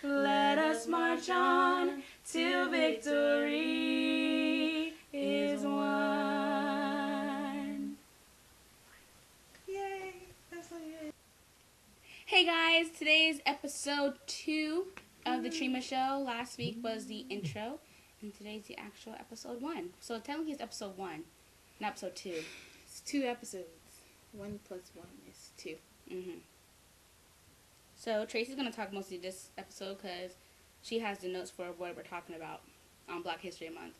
Let us march on till victory is won. Yay! That's so good. Hey guys, today's episode 2 of the Treema show. Last week was the intro, and today's the actual episode 1. So technically it's episode 1, not episode 2. It's 2 episodes. 1 plus 1 is 2. So Tracy's going to talk mostly this episode because she has the notes for what we're talking about on Black History Month.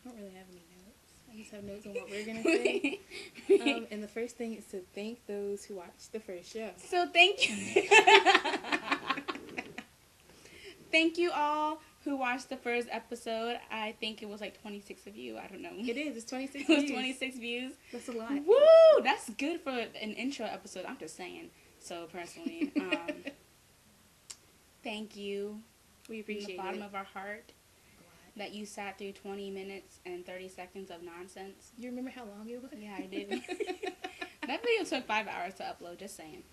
I don't really have any notes. I just have notes on what we're going to say. And the first thing is to thank those who watched the first show. So thank you. Thank you all who watched the first episode. I think it was like 26 of you. I don't know. It is. It's 26 It was views. 26 views. That's a lot. Woo! That's good for an intro episode. I'm just saying. So personally, thank you. We appreciate it. From the bottom of our heart that you sat through 20 minutes and 30 seconds of nonsense. You remember how long it was? Yeah, I did. That video took 5 hours to upload, just saying.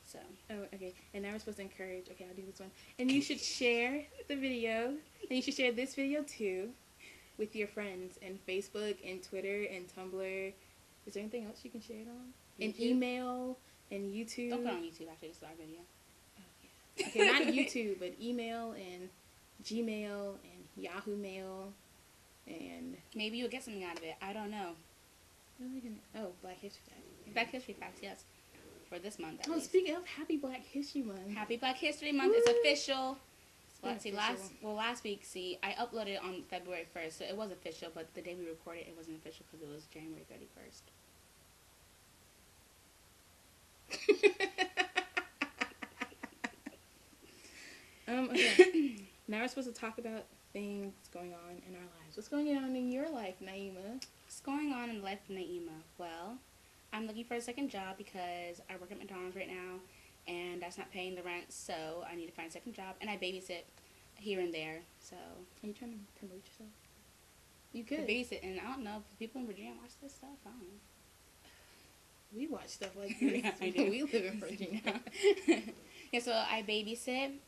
So. Oh, okay. And now we're supposed to encourage. Okay, I'll do this one. And you should share the video. And you should share this video too with your friends and Facebook and Twitter and Tumblr. Is there anything else you can share it on? YouTube? And email and YouTube. Don't put it on YouTube, actually. It's our video. Oh, yeah. Okay, not YouTube, but email and Gmail and Yahoo Mail and... Maybe you'll get something out of it. I don't know. What are we gonna... Oh, Black History Facts. Black History Facts, yes. For this month, at Oh, least. speaking of, Happy Black History Month. Happy Black History Month. Woo! It's official. So let's see, official. last week, I uploaded on February 1st, so it was official, but the day we recorded, it wasn't official because it was January 31st. Okay. Now we're supposed to talk about things going on in our lives. What's going on in your life, Naeema? What's going on in the life of Naeema? Well, I'm looking for a second job because I work at McDonald's right now, and that's not paying the rent, so I need to find a second job, and I babysit here and there, so. Are you trying to promote yourself? You could. I babysit, and I don't know, if people in Virginia watch this stuff, I don't know. We watch stuff like this. Yeah, I do. We live in Virginia. Yeah, so I babysit.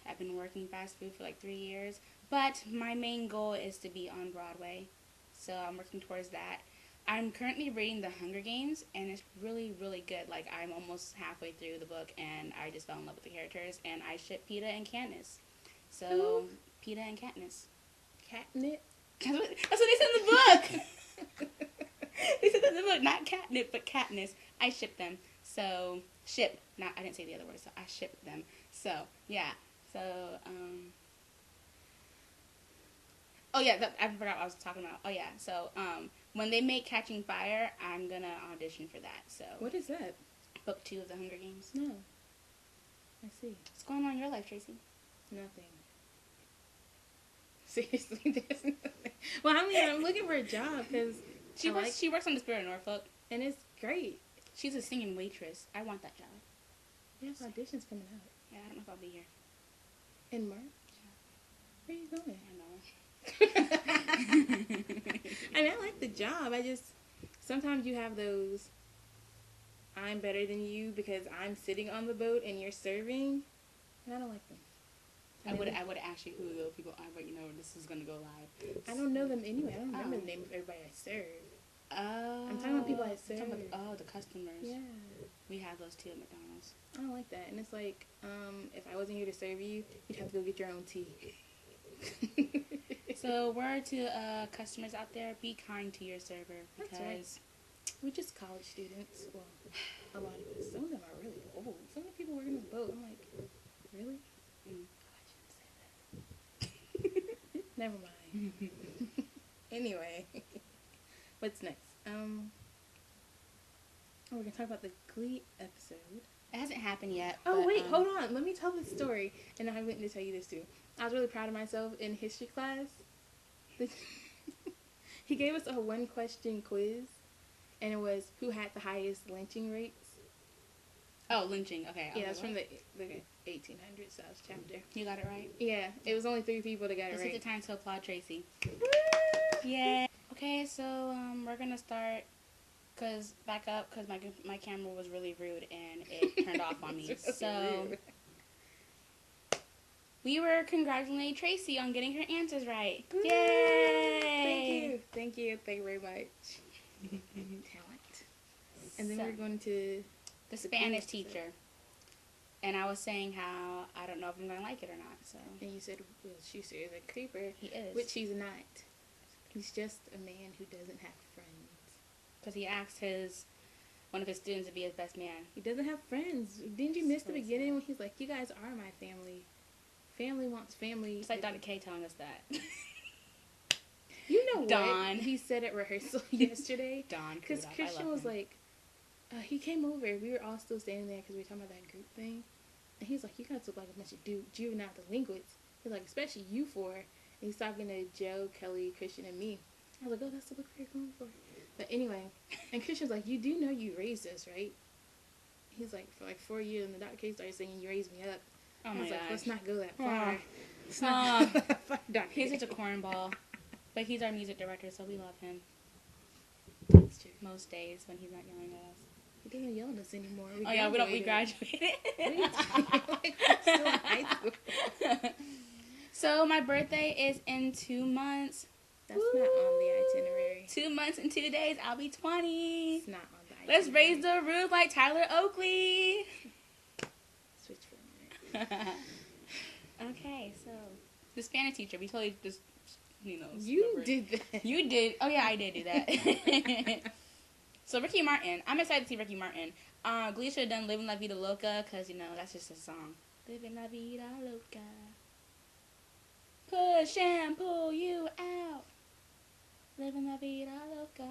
I've been working fast food for like 3 years, but my main goal is to be on Broadway, so I'm working towards that. I'm currently reading The Hunger Games, and it's really, really good. Like, I'm almost halfway through the book, and I just fell in love with the characters, and I ship Peeta and Katniss. So, Ooh. Peeta and Katniss. Catnip? That's what they said in the book! They said that in the book, not catnip, but Katniss. I ship them. So, ship. I didn't say the other word, so I ship them. So, yeah. So, oh yeah, I forgot what I was talking about. Oh yeah, so, when they make Catching Fire, I'm gonna audition for that, so. What is that? Book 2 of The Hunger Games. No. I see. What's going on in your life, Tracy? Nothing. Seriously, there's nothing. Well, I mean, I'm looking for a job because She works on the Spirit of Norfolk. And it's great. She's a singing waitress. I want that job. We have auditions coming out. Yeah, I don't know if I'll be here. In March? Yeah. Where are you going? I know. I mean, I like the job. Sometimes you have those, I'm better than you because I'm sitting on the boat and you're serving, and I don't like them. I would ask you who the people are, but you know this is gonna go live. I don't know them anyway. I don't remember the name of everybody I serve. Oh. I'm talking about people I serve. The customers. Yeah. We have those too at McDonald's. I don't like that. And it's like, if I wasn't here to serve you, you'd have to go get your own tea. So word to customers out there, be kind to your server because That's right. We're just college students. Well, a lot of us. Some of them are really old. Some of the people working on the boat, I'm like, really? Oh, I shouldn't say that. Never mind. Anyway, what's next? We're going to talk about the Glee episode. it hasn't happened yet. Oh, but, wait, hold on. Let me tell this story. And I went to tell you this too. I was really proud of myself in history class. He gave us a 1-question quiz. And it was, who had the highest lynching rates? Oh, lynching. Okay. Yeah, it's from the 1800s. That was chapter. You got it right? Yeah, it was only 3 people that got it This right. is the time to applaud Tracy. Yay. Okay, so we're going to start Cause back up, cause my camera was really rude and it turned off on me. So we were congratulating Tracy on getting her answers right. Woo! Yay! Thank you very much. Talent. And then we're going to the Spanish teacher, and I was saying how I don't know if I'm gonna like it or not. So and you said, well, she said a creeper. He is, which he's not. He's just a man who doesn't have friends. Because he asked one of his students to be his best man. He doesn't have friends. Didn't you miss the beginning when he's like, "You guys are my family. Family wants family." It's like Dr. K telling us that. You know what? Don. He said at rehearsal yesterday. Don. Because Christian was like, he came over. We were all still standing there because we were talking about that group thing. And he's like, "You guys look like a bunch of juvenile delinquents." He's like, "Especially you four." And he's talking to Joe, Kelly, Christian, and me. I was like, "Oh, that's the look we're going for." But anyway, and Christian's like, "You do know you raised us, right?" He's like, "For like 4 years," and the Dr. K started saying, "You raised me up." Oh I my was like, gosh. "Let's not go that far." Oh. Let's not go that far, Dr. He's K. such a cornball. But he's our music director, so we love him. That's true. Most days when he's not yelling at us. He doesn't yell at us anymore. We graduated. What are you talking about? Like, we're still in high school. So my birthday is in 2 months. That's not on the itinerary. 2 months and 2 days, I'll be 20. It's not on the itinerary. Let's raise the roof like Tyler Oakley. Switch for a minute. Okay, so the Spanish teacher, we totally just, You did that. You did. Oh yeah, I did do that. So Ricky Martin, I'm excited to see Ricky Martin. Glee should have done "Living La Vida Loca" because that's just a song. Living La Vida Loca. Push and pull you out. Living La Vida Loca.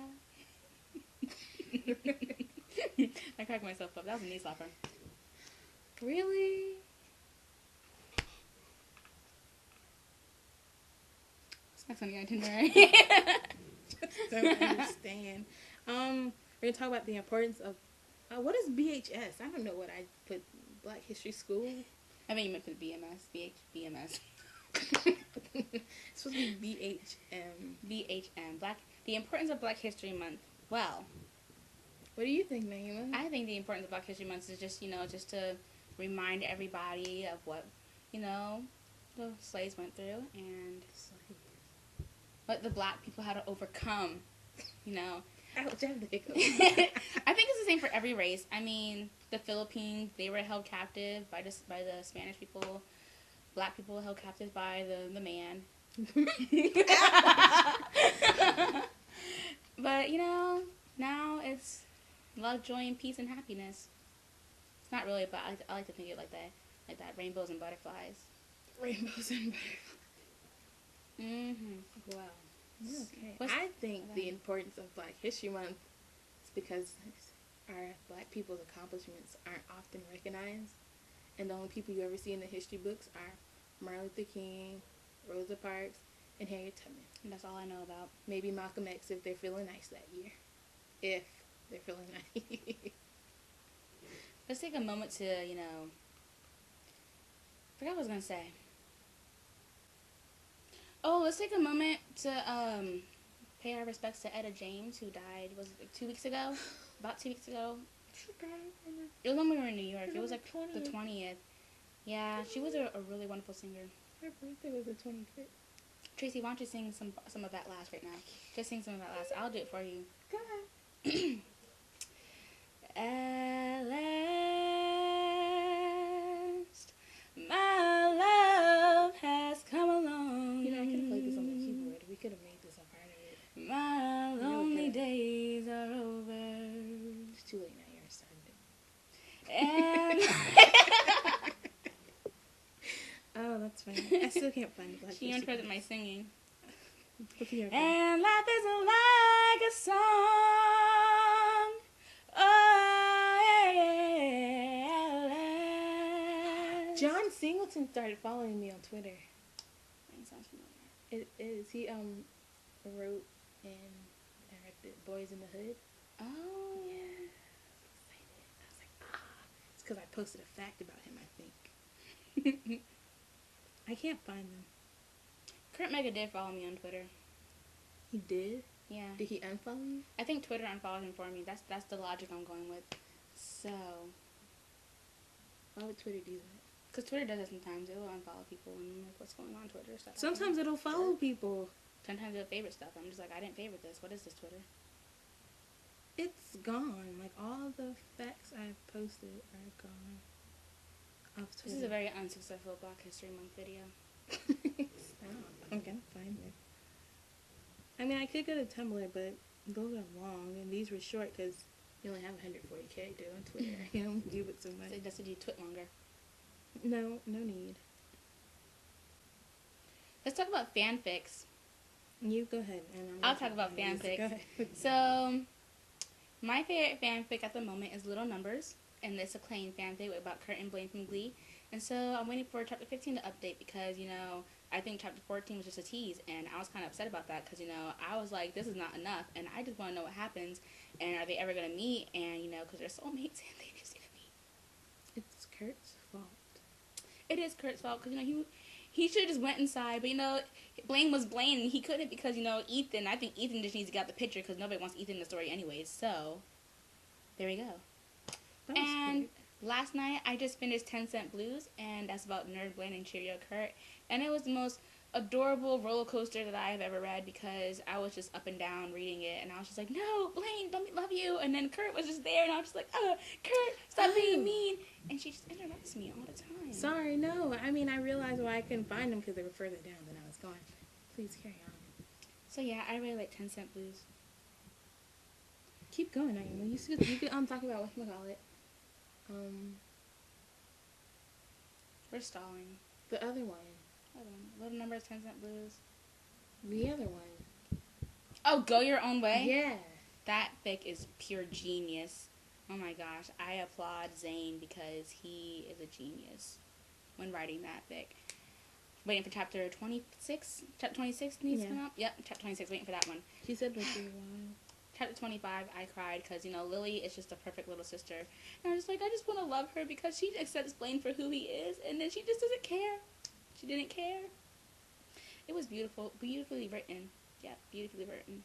I cracked myself up. That was a knee slapper. Really? What's next on the itinerary? Don't understand. We're gonna talk about the importance of what is BHS? I don't know what I put. Black History School. I think you meant for the BMS. BMS. It's supposed to be BHM. BHM. The importance of Black History Month. Well, what do you think, Naeema? I think the importance of Black History Month is just to remind everybody of what, the slaves went through and what the black people had to overcome, Ouch, I have the hiccups. I think it's the same for every race. I mean, the Philippines, they were held captive by the Spanish people. Black people were held captive by the man. But, now it's love, joy, and peace and happiness. It's not really, but I like to think it like that. Rainbows and butterflies. Rainbows and butterflies. Mm-hmm. Wow. Okay. I think the importance of Black History Month is because our black people's accomplishments aren't often recognized. And the only people you ever see in the history books are Martin Luther King, Rosa Parks, and Harriet Tubman. And that's all I know about. Maybe Malcolm X if they're feeling nice that year. If they're feeling nice. Let's take a moment to, I forgot what I was going to say. Oh, let's take a moment to pay our respects to Etta James, who died, was it 2 weeks ago? About 2 weeks ago. It was when we were in New York. It was like the 20th. Yeah, she was a really wonderful singer. Her birthday was the 25th. Tracy, why don't you sing some of that last right now? Just sing some of that last. I'll do it for you. Go ahead. At last, my love has come along. I could have played this on the keyboard. We could have made this a part of it. My lonely days are over. It's too late now. You already started it. And oh, that's funny. I still can't find the Black she interrupted my singing. And life is like a song. Oh, yeah. John Singleton started following me on Twitter. That sounds familiar. It is. He wrote and directed Boys in the Hood. Oh. Yeah. I was excited. I was like, It's because I posted a fact about him, I think. I can't find them. Kurt Mega did follow me on Twitter. He did? Yeah. Did he unfollow you? I think Twitter unfollowed him for me. That's the logic I'm going with. So. Why would Twitter do that? Because Twitter does it sometimes. It will unfollow people and like what's going on Twitter stuff. Sometimes it'll follow people. Sometimes it'll favorite stuff. I'm just like, I didn't favorite this. What is this, Twitter? It's gone. Like, all the facts I've posted are gone off Twitter. This is a very unsuccessful Black History Month video. Stop. I'm gonna find it. I mean, I could go to Tumblr, but those are long, and these were short because you only have 140 characters on Twitter. You don't do it so much. So that's what you twit longer. No need. Let's talk about fanfics. You go ahead. And I'll talk about fanfics. Go ahead. So, my favorite fanfic at the moment is Little Numbers, and this acclaimed fanfic about Kurt and Blaine from Glee. And so I'm waiting for chapter 15 to update because, you know, I think chapter 14 was just a tease, and I was kind of upset about that because, you know, I was like, this is not enough, and I just want to know what happens, and are they ever going to meet, and, you know, because they're soulmates, and they just need to meet. It's Kurt's fault. It is Kurt's fault because, you know, he should have just went inside, but, you know, Blaine was Blaine, and he couldn't because, you know, Ethan, I think Ethan just needs to get out the picture because nobody wants Ethan in the story anyways, so there we go. And cute. Last night, I just finished 10 Cent Blues, and that's about Nerd Blaine and Cheerio Kurt, and it was the most adorable roller coaster that I have ever read because I was just up and down reading it, and I was just like, no, Blaine, let me love you, and then Kurt was just there, and I was just like, oh, Kurt, stop being mean, and she just interrupts me all the time. Sorry, no, I mean, I realized why I couldn't find them because they were further down than I was going. Please carry on. So yeah, I really like 10 Cent Blues. Keep going, Naeema. You could talk about whatchamacallit. We're stalling. The other one. Little Numbers, 10 Cent Blues. The other one. Oh, Go Your Own Way? Yeah. That fic is pure genius. Oh my gosh, I applaud Zane because he is a genius when writing that fic. Waiting for chapter 26. Chapter 26 needs to come out? Yep, chapter 26, waiting for that one. She said like for a while. Chapter 25, I cried because, you know, Lily is just a perfect little sister. And I was just like, I just want to love her because she accepts Blaine for who he is, and then she just doesn't care. She didn't care. It was beautiful. Beautifully written. Yeah, beautifully written.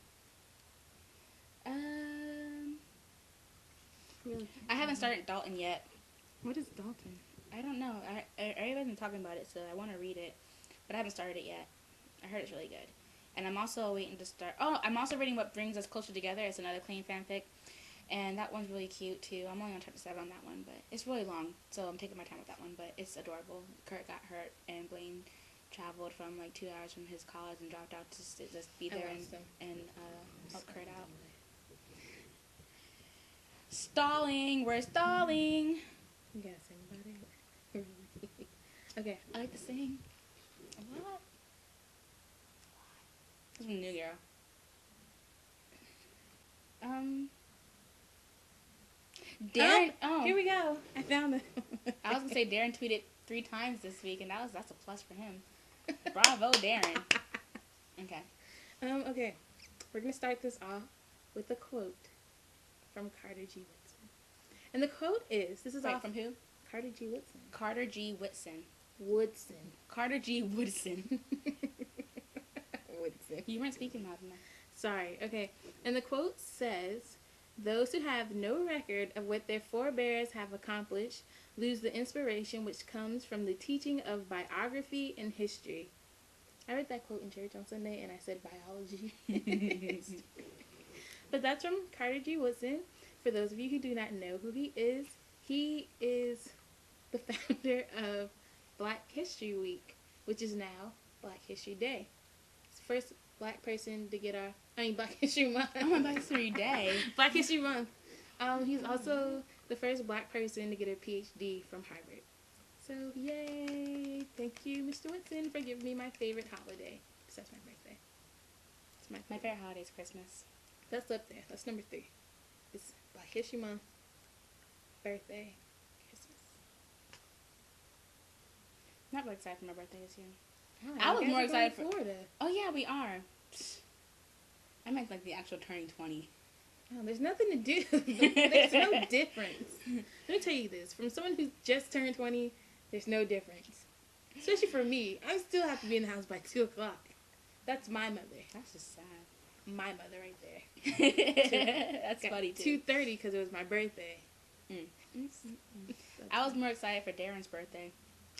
Really? I haven't started Dalton yet. What is Dalton? I don't know. Everybody's been talking about it, so I want to read it. But I haven't started it yet. I heard it's really good. And I'm also waiting to start... Oh, I'm also reading What Brings Us Closer Together. It's another clean fanfic. And that one's really cute, too. I'm only on chapter 7 on that one, but it's really long. So I'm taking my time with that one, but it's adorable. Kurt got hurt, and Blaine traveled from, like, 2 hours from his college and dropped out to just be there and help Kurt out. Stalling. We're stalling. You gotta sing about it. Okay. I like to sing. A lot. This is from New Girl. Darren. Oh, here we go. I found it. I was gonna say Darren tweeted 3 times this week, and that's a plus for him. Bravo, Darren. Okay. Okay. We're gonna start this off with a quote from Carter G. Woodson, and the quote is: "This is Wait, off from who? Carter G. Woodson. Carter G. Woodson. Woodson. Carter G. Woodson. Woodson. You weren't speaking loud enough. Sorry. Okay. And the quote says, "Those who have no record of what their forebears have accomplished lose the inspiration which comes from the teaching of biography and history." I read that quote in church on Sunday, and I said biology. But that's from Carter G. Woodson. For those of you who do not know who he is the founder of Black History Week, which is now Black History Day. He's the first Black person to get Black History Month. Oh, Black History Day. Black History Month. He's also the first Black person to get a PhD from Harvard. So, yay! Thank you, Mr. Woodson, for giving me my favorite holiday. Besides my birthday. It's My favorite holiday is Christmas. That's up there. That's number 3. It's Black History Month, birthday, Christmas. I'm not really excited for my birthday this year. Oh, I was more excited for Florida. Oh yeah, we are. I meant like the actual turning 20. Oh, there's nothing to do. There's no difference. Let me tell you this. From someone who's just turned 20, there's no difference. Especially for me. I still have to be in the house by 2 o'clock. That's my mother. That's just sad. my mother right there. That's funny too. 2:30 because it was my birthday. I was more excited for Darren's birthday.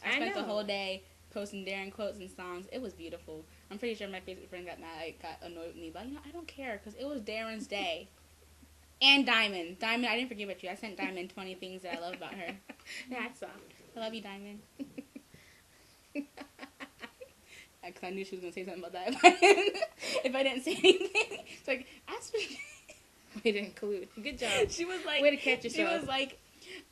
I spent the whole day posting Darren quotes and songs. It was beautiful. I'm pretty sure my Facebook friend got mad, got annoyed with me, but I don't care because it was Darren's day. And Diamond, I didn't forget about you. I sent Diamond 20 things that I love about her. Yeah, I saw. I love you, Diamond. Because I knew she was going to say something about that if I didn't say anything. It's like, We didn't include. Good job. She was like, way to catch yourself. She was like,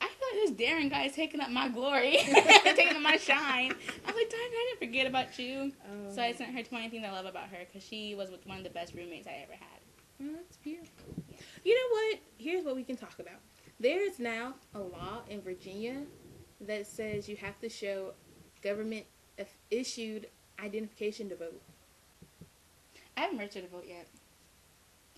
I feel like this Darren guy is taking up my glory, taking up my shine. I was like, Diamond, I didn't forget about you. Oh. So I sent her 20 things I love about her because she was with one of the best roommates I ever had. Oh, that's beautiful. Yeah. You know what? Here's what we can talk about. There is now a law in Virginia that says you have to show government-issued identification to vote. I haven't registered to vote yet.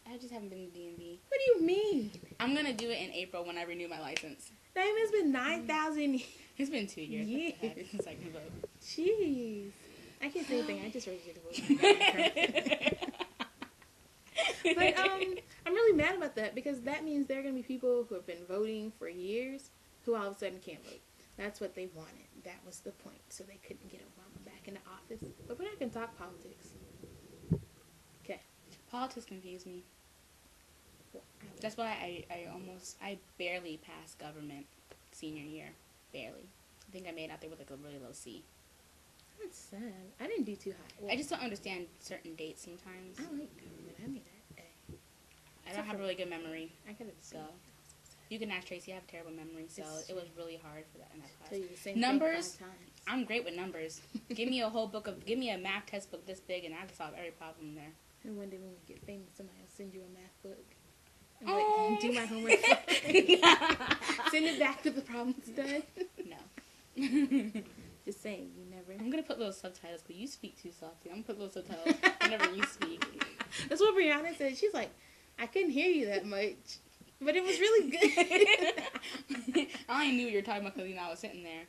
I just haven't been to DMV. What do you mean? I'm going to do it in April when I renew my license. Damn, it's been 9,000 It's been 2 years since I can vote. Jeez. I can't say anything. I just registered to vote. But I'm really mad about that because that means there are going to be people who have been voting for years who all of a sudden can't vote. That's what they wanted. That was the point. So they couldn't get Obama back into office. But we're not going to talk politics. Okay. Politics confuse me. That's why I barely passed government senior year. Barely. I think I made it out there with like a really low C. That's sad. I didn't do too high. Well, I just don't understand certain dates sometimes. I like government. I made that A. I don't have a really good memory. I could have so. You can ask Tracy. I have a terrible memory, so it was really hard for that in that class. Tell you the same numbers. Thing 5 times. I'm great with numbers. Give me a math test book this big, and I can solve every problem there. And one day when we get famous, somebody will send you a math book. And do my homework. Send it back to the problems done. No. Just saying, you never. I'm gonna put little subtitles because you speak too softly. I'm gonna put little subtitles whenever you speak. That's what Brianna said. She's like, I couldn't hear you that much, but it was really good. I only knew what you were talking about because I was sitting there.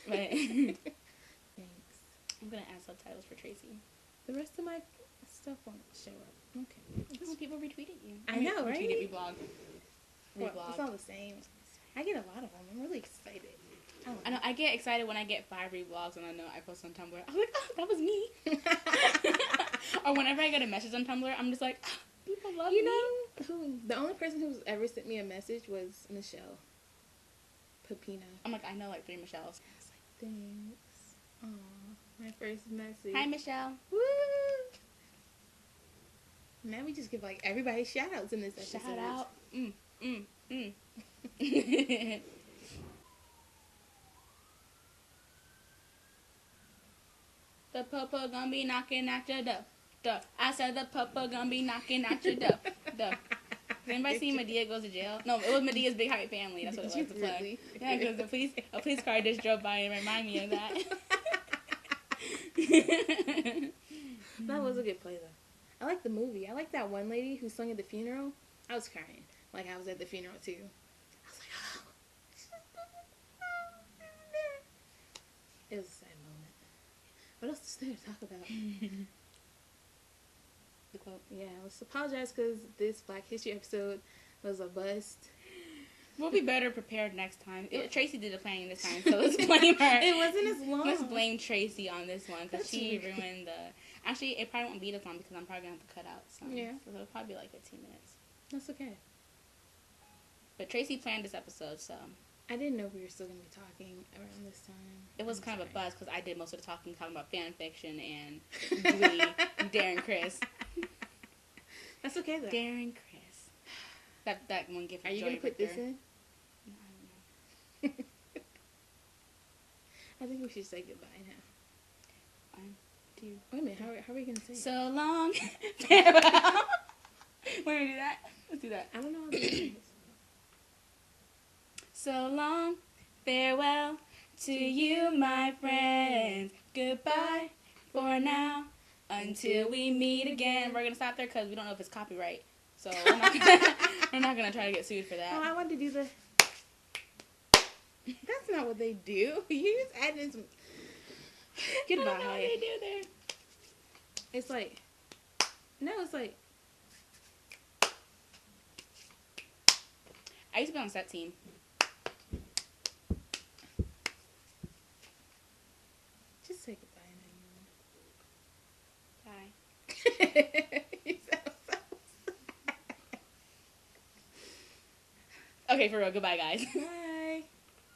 But thanks. I'm gonna add subtitles for Tracy. The rest of my stuff won't show up. Okay. Oh, people retweeted you. I know, right? Retweeted, reblog. Well, it's all the same. I get a lot of them. I'm really excited. I know. I get excited when I get 5 reblogs and I know I post on Tumblr. I'm like, oh, that was me. Or whenever I get a message on Tumblr, I'm just like, oh, people love me. You know, the only person who's ever sent me a message was Michelle Pepino. I'm like, I know like 3 Michelles. I was like, thanks. Aw, my first message. Hi, Michelle. Woo! Now we just give like everybody shout outs in this episode. Shout out. The papa gonna be knocking at your door. I said the papa gonna be knocking at your door. Has anybody seen Medea Goes to Jail? No, it was Medea's Big Hype Family. That's what it was. The play. Yeah, because a police car just drove by and reminded me of that. That was a good play though. I like the movie. I like that one lady who sung at the funeral. I was crying. Like I was at the funeral too. I was like, oh. It was a sad moment. What else is there to talk about? The quote. Yeah, let's apologize because this Black History episode was a bust. We'll be better prepared next time. Tracy did the planning this time, so let's blame her. It wasn't as long. Let's blame Tracy on this one because she ruined the... Actually, it probably won't be this long because I'm probably going to have to cut out some. Yeah. So it'll probably be like 15 minutes. That's okay. But Tracy planned this episode, so... I didn't know we were still going to be talking around this time. It was kind of a buzz because I did most of the talking about fan fiction and Glee, Darren Chris. That's okay, though. Darren Chris. That one gift. Are you going to put this in? No, I don't know. I think we should say goodbye now. 1, 2. Wait a minute. How are we going to say it? So long. Farewell. We're going to do that? Let's do that. I don't know how to do this. So long, farewell to you, my friends. Goodbye for now until we meet again. We're going to stop there because we don't know if it's copyright. So we're not gonna try to get sued for that. Oh, I wanted to do the... That's not what they do. You just add in some... Goodbye. I don't know what they do there. It's like... No, it's like... I used to be on the set team. Just say goodbye, Naeema. Bye. You sound so sad. Okay, for real. Goodbye, guys. Bye.